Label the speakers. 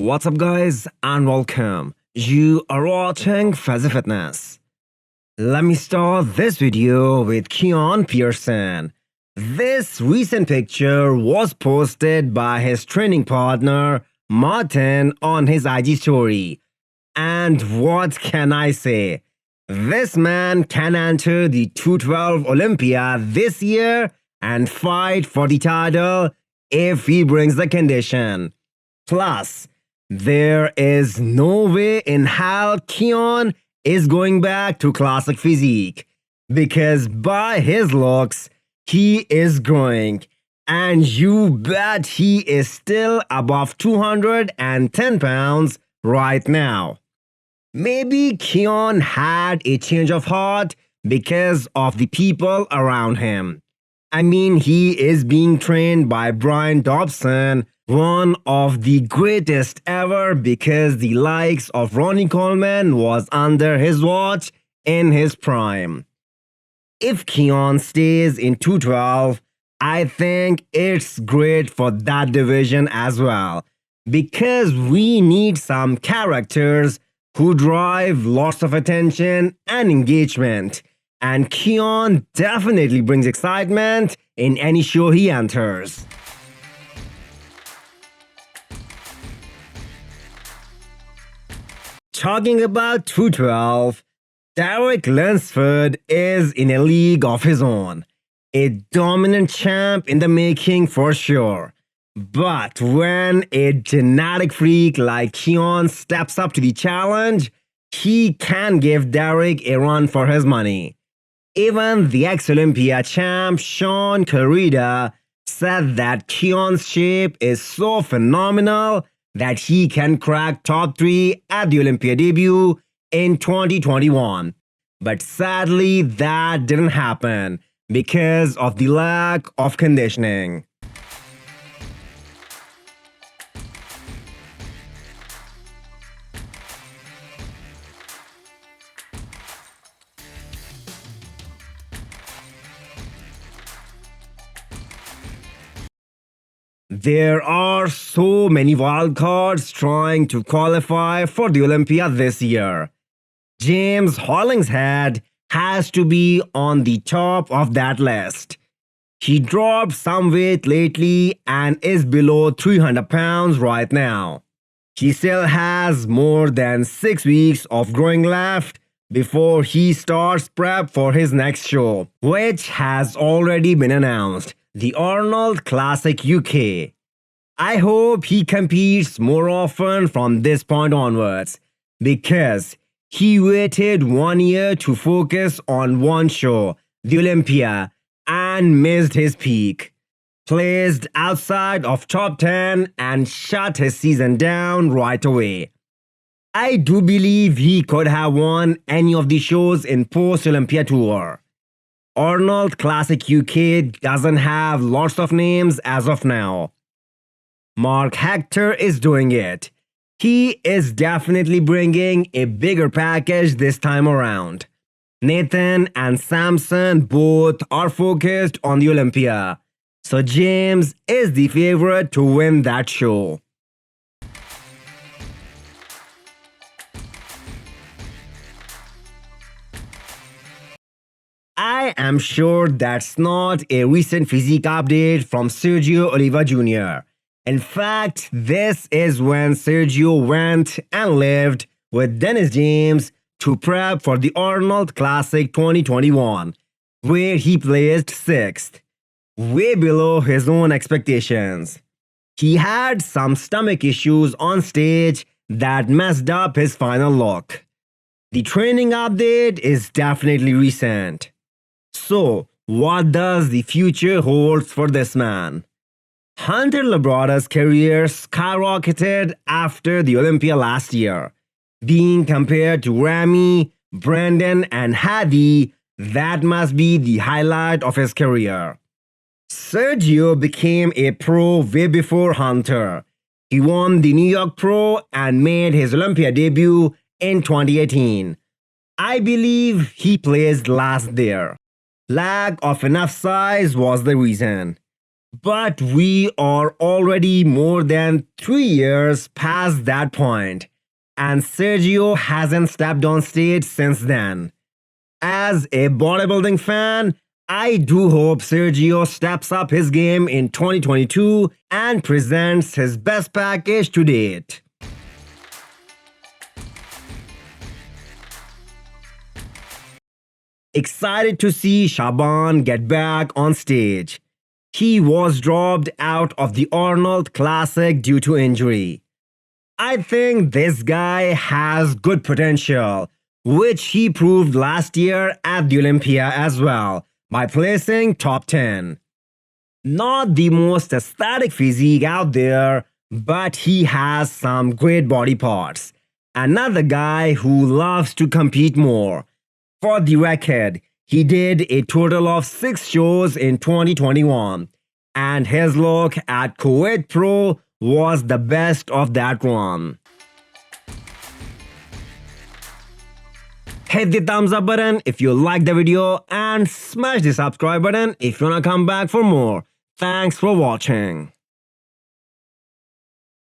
Speaker 1: What's up guys and welcome. You are watching Fazi Fitness. Let me start this video with Keone Pearson. This recent picture was posted by his training partner Martin on his IG story. And what can I say? This man can enter the 212 Olympia this year and fight for the title if he brings the condition. Plus, there is no way in hell Keone is going back to classic physique, because by his looks, he is growing, and you bet he is still above 210 pounds right now. Maybe Keone had a change of heart because of the people around him. I mean, he is being trained by Brian Dobson, one of the greatest ever, because the likes of Ronnie Coleman was under his watch in his prime. If Keone stays in 212, I think it's great for that division as well, because we need some characters who drive lots of attention and engagement, and Keone definitely brings excitement in any show he enters. Talking about 212, Derek Lunsford is in a league of his own. A dominant champ in the making for sure. But when a genetic freak like Keone steps up to the challenge, he can give Derek a run for his money. Even the ex-Olympia champ Sean Clarida said that Keone's shape is so phenomenal that he can crack top 3 at the Olympia debut in 2021. But sadly, that didn't happen because of the lack of conditioning. There are so many wildcards trying to qualify for the Olympia this year. James Hollingshead has to be on the top of that list. He dropped some weight lately and is below 300 pounds right now. He still has more than 6 weeks of growing left before he starts prep for his next show, which has already been announced. The Arnold Classic UK. I hope he competes more often from this point onwards, because he waited 1 year to focus on one show, the Olympia, and missed his peak. Placed outside of top 10 and shut his season down right away. I do believe he could have won any of the shows in post-Olympia tour. Arnold Classic UK doesn't have lots of names as of now. Marc Hector is doing it. He is definitely bringing a bigger package this time around. Nathan and Samson both are focused on the Olympia, so James is the favorite to win that show. I am sure that's not a recent physique update from Sergio Oliva Jr. In fact, this is when Sergio went and lived with Dennis James to prep for the Arnold Classic 2021, where he placed 6th, way below his own expectations. He had some stomach issues on stage that messed up his final look. The training update is definitely recent. So, what does the future hold for this man? Hunter Labrada's career skyrocketed after the Olympia last year. Being compared to Ramy, Brandon, and Hadi, that must be the highlight of his career. Sergio became a pro way before Hunter. He won the New York Pro and made his Olympia debut in 2018. I believe he placed last there. Lack of enough size was the reason. But we are already more than 3 years past that point, and Sergio hasn't stepped on stage since then. As a bodybuilding fan, I do hope Sergio steps up his game in 2022 and presents his best package to date. Excited to see Shaaban get back on stage. He was dropped out of the Arnold Classic due to injury. I think this guy has good potential, which he proved last year at the Olympia as well, by placing top 10. Not the most aesthetic physique out there, but he has some great body parts. Another guy who loves to compete more. For the record, he did a total of 6 shows in 2021, and his look at Kuwait Pro was the best of that run. Hit the thumbs up button if you liked the video and smash the subscribe button if you wanna come back for more. Thanks for watching.